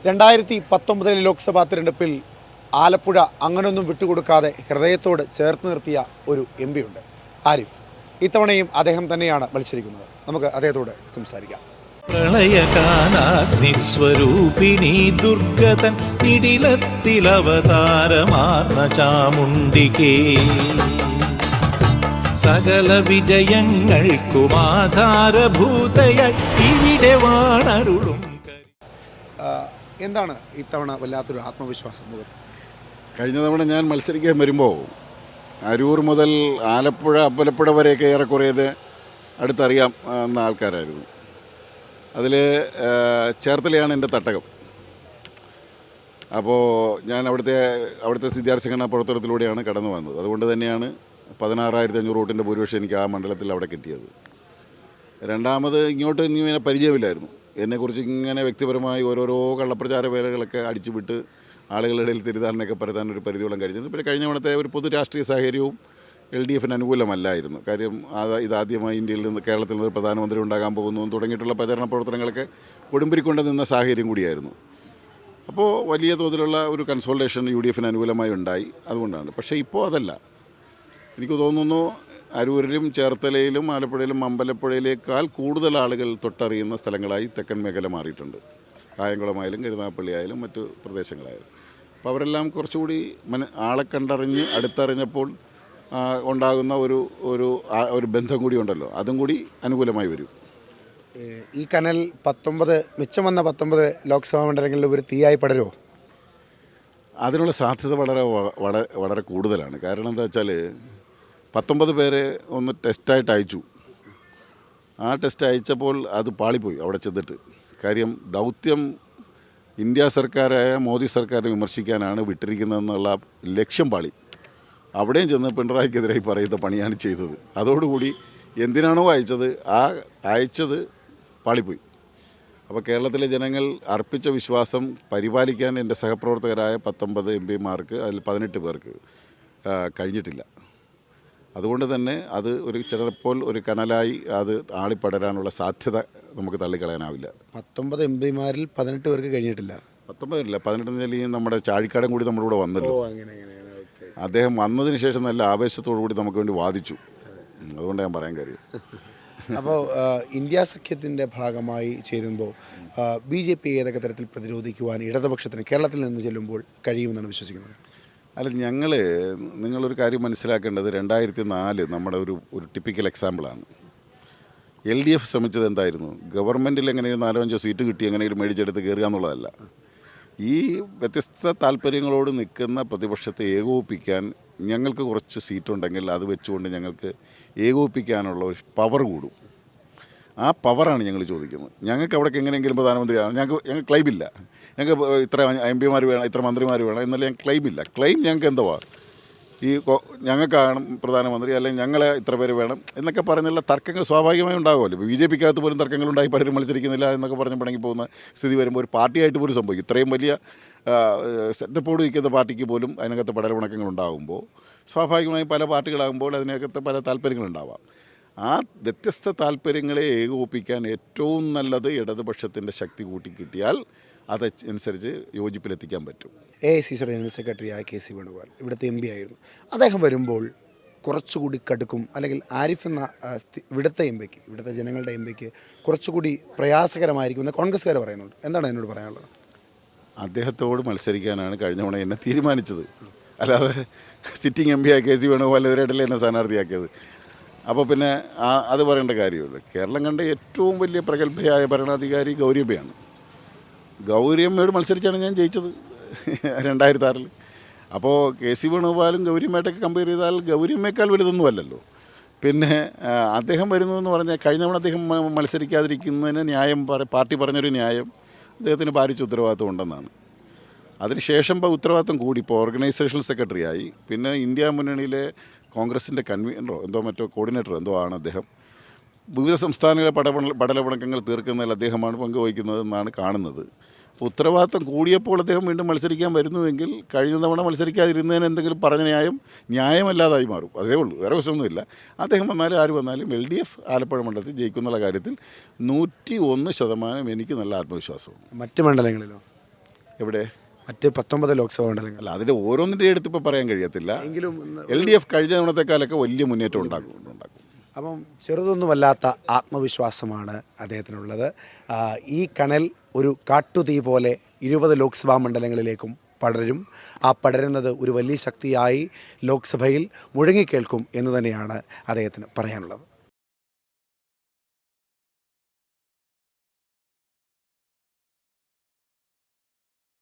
2019 ലോക്സഭാ തിരഞ്ഞെടുപ്പിൽ ആലപ്പുഴ അങ്ങനൊന്നും വിട്ടുകൊടുക്കാതെ ഹൃദയത്തോട് ചേർത്ത് നിർത്തിയ ഒരു MP ഉണ്ട്, ആരിഫ്. ഇത്തവണയും അദ്ദേഹം തന്നെയാണ് മത്സരിക്കുന്നത്. നമുക്ക് അദ്ദേഹത്തോട് സംസാരിക്കാം. പ്രളയകാലാഗ്നിസ്വരൂപിണി ദുർഗതൻ നിടിലത്തിലവതാരമാർന്ന ചാമുണ്ടികേ സകല വിജയങ്ങൾക്കുമാധാരഭൂതയായി ഇവിടെ വാണരുളും. എന്താണ് ഇത്തവണ വല്ലാത്തൊരു ആത്മവിശ്വാസം? കഴിഞ്ഞ തവണ ഞാൻ മത്സരിക്കാൻ വരുമ്പോൾ അരൂർ മുതൽ ആലപ്പുഴ അമ്പലപ്പുഴ വരെയൊക്കെ ഏറെക്കുറെ അടുത്തറിയാം എന്ന ആൾക്കാരായിരുന്നു. അതിൽ ചേർത്തലയാണ് എൻ്റെ തട്ടകം. അപ്പോൾ ഞാൻ അവിടുത്തെ വിദ്യാർത്ഥി സംഘടനാ പ്രവർത്തനത്തിലൂടെയാണ് കടന്നു വന്നത്. അതുകൊണ്ട് തന്നെയാണ് 16,500 വോട്ടിൻ്റെ ഭൂരിപക്ഷം എനിക്ക് ആ മണ്ഡലത്തിൽ അവിടെ കിട്ടിയത്. രണ്ടാമത് ഇങ്ങനെ പരിചയമില്ലായിരുന്നു. എന്നെക്കുറിച്ച് ഇങ്ങനെ വ്യക്തിപരമായി ഓരോരോ കള്ളപ്രചാര വേലകളൊക്കെ അടിച്ചു വിട്ട് ആളുകളുടെ ഇടയിൽ തിരിതാറിനൊക്കെ പരത്താൻ ഒരു പരിധിയോളം കഴിഞ്ഞിരുന്നു. പിന്നെ കഴിഞ്ഞ തവണത്തെ ഒരു പൊതു രാഷ്ട്രീയ സാഹചര്യവും LDFന് അനുകൂലമല്ലായിരുന്നു. കാര്യം ഇതാദ്യമായി കേരളത്തിൽ നിന്ന് പ്രധാനമന്ത്രി ഉണ്ടാകാൻ പോകുന്നു തുടങ്ങിയിട്ടുള്ള പ്രചാരണ പ്രവർത്തനങ്ങളൊക്കെ കൊടുമ്പിരിക്കൊണ്ട് നിന്ന സാഹചര്യം കൂടിയായിരുന്നു. അപ്പോൾ വലിയ തോതിലുള്ള ഒരു കൺസോൾട്ടേഷൻ UDFന് അനുകൂലമായി ഉണ്ടായി. അതുകൊണ്ടാണ്. പക്ഷേ ഇപ്പോൾ അതല്ല. എനിക്ക് തോന്നുന്നു അരൂരിലും ചേർത്തലയിലും ആലപ്പുഴയിലും അമ്പലപ്പുഴയിലേക്കാൾ കൂടുതൽ ആളുകൾ തൊട്ടറിയുന്ന സ്ഥലങ്ങളായി തെക്കൻ മേഖല മാറിയിട്ടുണ്ട്. കായംകുളമായാലും കരുനാഗപ്പള്ളിയായാലും മറ്റു പ്രദേശങ്ങളായാലും. അപ്പോൾ അവരെല്ലാം കുറച്ചുകൂടി ആളെ കണ്ടറിഞ്ഞ് അടുത്തറിഞ്ഞപ്പോൾ ഉണ്ടാകുന്ന ഒരു ബന്ധം കൂടി ഉണ്ടല്ലോ, അതും കൂടി അനുകൂലമായി വരും. ഈ കനൽ മിച്ചം വന്ന 19 ലോക്സഭാ മണ്ഡലങ്ങളിൽ ഒരു തീയായി പടരുമോ? അതിനുള്ള സാധ്യത വളരെ കൂടുതലാണ്. കാരണം എന്താ വെച്ചാൽ 19 പേരെ ഒന്ന് ടെസ്റ്റായിട്ട് അയച്ചു. ആ ടെസ്റ്റ് അയച്ചപ്പോൾ അത് പാളിപ്പോയി അവിടെ ചെന്നിട്ട്. കാര്യം ദൗത്യം ഇന്ത്യ സർക്കാരായ മോദി സർക്കാരിനെ വിമർശിക്കാനാണ് വിട്ടിരിക്കുന്നതെന്നുള്ള ലക്ഷ്യം പാളി. അവിടെയും ചെന്ന് പിണറായിക്കെതിരായി പറയുന്ന പണിയാണ് ചെയ്തത്. അതോടുകൂടി എന്തിനാണോ അയച്ചത് പാളിപ്പോയി. അപ്പോൾ കേരളത്തിലെ ജനങ്ങൾ അർപ്പിച്ച വിശ്വാസം പരിപാലിക്കാൻ എൻ്റെ സഹപ്രവർത്തകരായ 19 MPമാർക്ക് അതിൽ 18 പേർക്ക് കഴിഞ്ഞിട്ടില്ല. അതുകൊണ്ട് തന്നെ അത് ചിലപ്പോൾ ഒരു കനലായി അത് ആളിപ്പടരാനുള്ള സാധ്യത നമുക്ക് തള്ളിക്കളയാനാവില്ല. 19 MPമാരിൽ 18 പേർക്ക് കഴിഞ്ഞിട്ടില്ല. 19 18 നമ്മുടെ ചാഴിക്കാടൻ കൂടി നമ്മുടെ കൂടെ വന്നല്ലോ. അദ്ദേഹം വന്നതിന് ശേഷം നല്ല ആവേശത്തോടു കൂടി നമുക്ക് വേണ്ടി വാദിച്ചു. അതുകൊണ്ട് ഞാൻ പറയാൻ കാര്യം. അപ്പോൾ ഇന്ത്യ സഖ്യത്തിൻ്റെ ഭാഗമായി ചേരുമ്പോൾ BJP ഏതൊക്കെ തരത്തിൽ പ്രതിരോധിക്കുവാൻ ഇടതുപക്ഷത്തിന് കേരളത്തിൽ നിന്ന് ചെല്ലുമ്പോൾ കഴിയുമെന്നാണ് വിശ്വസിക്കുന്നത്? അല്ല, നിങ്ങളൊരു കാര്യം മനസ്സിലാക്കേണ്ടത് 2004 നമ്മുടെ ഒരു ടിപ്പിക്കൽ എക്സാമ്പിളാണ്. LDF ശ്രമിച്ചത് എന്തായിരുന്നു? ഗവൺമെൻറ്റിൽ എങ്ങനെയും 4-5 സീറ്റ് കിട്ടി എങ്ങനെയും മേടിച്ചെടുത്ത് കയറുക എന്നുള്ളതല്ല. ഈ വ്യത്യസ്ത താല്പര്യങ്ങളോട് നിൽക്കുന്ന പ്രതിപക്ഷത്തെ ഏകോപിപ്പിക്കാൻ ഞങ്ങൾക്ക് കുറച്ച് സീറ്റുണ്ടെങ്കിൽ അത് വെച്ചുകൊണ്ട് ഞങ്ങൾക്ക് ഏകോപിപ്പിക്കാനുള്ള ഒരു പവർ കൂടും. ആ പവറാണ് ഞങ്ങൾ ചോദിക്കുന്നത്. ഞങ്ങൾക്ക് അവിടേക്ക് എങ്ങനെയെങ്കിലും പ്രധാനമന്ത്രിയാണ്. ഞങ്ങൾക്ക് ക്ലെയിമില്ല. ഞങ്ങൾക്ക് ഇത്ര MPമാർ വേണം, ഇത്ര മന്ത്രിമാർ വേണം എന്നല്ല ഞങ്ങൾക്ക് ക്ലെയിമില്ല. ക്ലെയിം ഞങ്ങൾക്ക് എന്തുവാ, ഞങ്ങൾക്കാണ് പ്രധാനമന്ത്രി, അല്ലെങ്കിൽ ഞങ്ങളെ ഇത്ര പേര് വേണം എന്നൊക്കെ പറഞ്ഞുള്ള തർക്കങ്ങൾ സ്വാഭാവികമായി ഉണ്ടാകുമല്ലോ. BJPക്കകത്ത് പോലും തർക്കങ്ങളുണ്ടായി, പലരും മത്സരിക്കുന്നില്ല എന്നൊക്കെ പറഞ്ഞ് പണങ്ങി പോകുന്ന സ്ഥിതി വരുമ്പോൾ ഒരു പാർട്ടിയായിട്ട് പോലും സംഭവിക്കും. ഇത്രയും വലിയ സെറ്റപ്പോട് നിൽക്കുന്ന പാർട്ടിക്ക് പോലും അതിനകത്ത് പടലപ്പിണക്കങ്ങൾ ഉണ്ടാകുമ്പോൾ സ്വാഭാവികമായും പല പാർട്ടികളാകുമ്പോൾ അതിനകത്ത് പല താല്പര്യങ്ങളുണ്ടാവാം. ആ വ്യത്യസ്ത താല്പര്യങ്ങളെ ഏകോപിപ്പിക്കാൻ ഏറ്റവും നല്ലത് ഇടതുപക്ഷത്തിൻ്റെ ശക്തി കൂട്ടി കിട്ടിയാൽ അതനുസരിച്ച് യോജിപ്പിലെത്തിക്കാൻ പറ്റും. AICC ജനറൽ സെക്രട്ടറിയായ KC വേണുഗോപാൽ ഇവിടുത്തെ MP ആയിരുന്നു. അദ്ദേഹം വരുമ്പോൾ കുറച്ചുകൂടി കടുക്കും, അല്ലെങ്കിൽ ആരിഫ് എന്ന ഇവിടുത്തെ ജനങ്ങളുടെ MPക്ക് കുറച്ചുകൂടി പ്രയാസകരമായിരിക്കുമെന്ന് കോൺഗ്രസ്സുകാർ പറയുന്നുണ്ട്. എന്താണ് എന്നോട് പറയാനുള്ളത്? അദ്ദേഹത്തോട് മത്സരിക്കാനാണ് കഴിഞ്ഞ തവണ എന്നെ തീരുമാനിച്ചത്. അല്ലാതെ സിറ്റിംഗ് MP ആയ KC വേണുഗോപാലിനെതിരായിട്ടല്ലേ എന്നെ സ്ഥാനാർത്ഥിയാക്കിയത്. അപ്പോൾ പിന്നെ അത് പറയേണ്ട കാര്യമുള്ളൂ. കേരളം കണ്ട ഏറ്റവും വലിയ പ്രഗത്ഭയായ ഭരണാധികാരി ഗൗരിയമ്മയാണ്. ഗൗരിയമ്മയോട് മത്സരിച്ചാണ് ഞാൻ ജയിച്ചത് 2006. അപ്പോൾ KC വേണുഗോപാലും ഗൗരിയമ്മയായിട്ടൊക്കെ കമ്പയർ ചെയ്താൽ ഗൗരിയമ്മയേക്കാൾ വലുതൊന്നും അല്ലല്ലോ. പിന്നെ അദ്ദേഹം വരുന്നു എന്ന് പറഞ്ഞാൽ കഴിഞ്ഞ തവണ അദ്ദേഹം മത്സരിക്കാതിരിക്കുന്നതിന് പാർട്ടി പറഞ്ഞൊരു ന്യായം അദ്ദേഹത്തിന് ഭാരിച്ച ഉത്തരവാദിത്വം ഉണ്ടെന്നാണ്. അതിനുശേഷം ഉത്തരവാദിത്വം കൂടി ഇപ്പോൾ ഓർഗനൈസേഷണൽ സെക്രട്ടറിയായി. പിന്നെ ഇന്ത്യ മുന്നണിയിലെ കോൺഗ്രസിൻ്റെ കൺവീനറോ കോർഡിനേറ്ററോ ആണ് അദ്ദേഹം. വിവിധ സംസ്ഥാനങ്ങളിലെ പടലപ്പിണക്കങ്ങൾ തീർക്കുന്നതിൽ അദ്ദേഹമാണ് പങ്കുവഹിക്കുന്നതെന്നാണ് കാണുന്നത്. ഉത്തരവാദിത്തം കൂടിയപ്പോൾ അദ്ദേഹം വീണ്ടും മത്സരിക്കാൻ വരുന്നുവെങ്കിൽ കഴിഞ്ഞ തവണ മത്സരിക്കാതിരുന്നതിന് എന്തെങ്കിലും പറഞ്ഞ ന്യായമല്ലാതായി മാറും. അതേ ഉള്ളൂ, വേറെ പ്രശ്നമൊന്നുമില്ല. അദ്ദേഹം വന്നാലും ആര് വന്നാലും LDF ആലപ്പുഴ മണ്ഡലത്തിൽ ജയിക്കുന്നുള്ള കാര്യത്തിൽ 101% എനിക്ക് നല്ല ആത്മവിശ്വാസമാണ്. മറ്റ് മണ്ഡലങ്ങളിലോ? എവിടെ? മറ്റ് 19 ലോക്സഭാ മണ്ഡലങ്ങൾ. അല്ല, അതിൽ ഓരോന്നിൻ്റെ എടുത്ത് ഇപ്പോൾ പറയാൻ കഴിയത്തില്ല. എങ്കിലും LDF കഴിഞ്ഞ തവണത്തെക്കാലൊക്കെ വലിയ മുന്നേറ്റം ഉണ്ടാക്കും. അപ്പം ചെറുതൊന്നുമല്ലാത്ത ആത്മവിശ്വാസമാണ് അദ്ദേഹത്തിനുള്ളത്. ഈ കനൽ ഒരു കാട്ടുതീ പോലെ 20 ലോക്സഭാ മണ്ഡലങ്ങളിലേക്കും പടരും. ആ പടരുന്നത് ഒരു വലിയ ശക്തിയായി ലോക്സഭയിൽ മുഴങ്ങിക്കേൾക്കും എന്ന് തന്നെയാണ് അദ്ദേഹത്തിന് പറയാനുള്ളത്.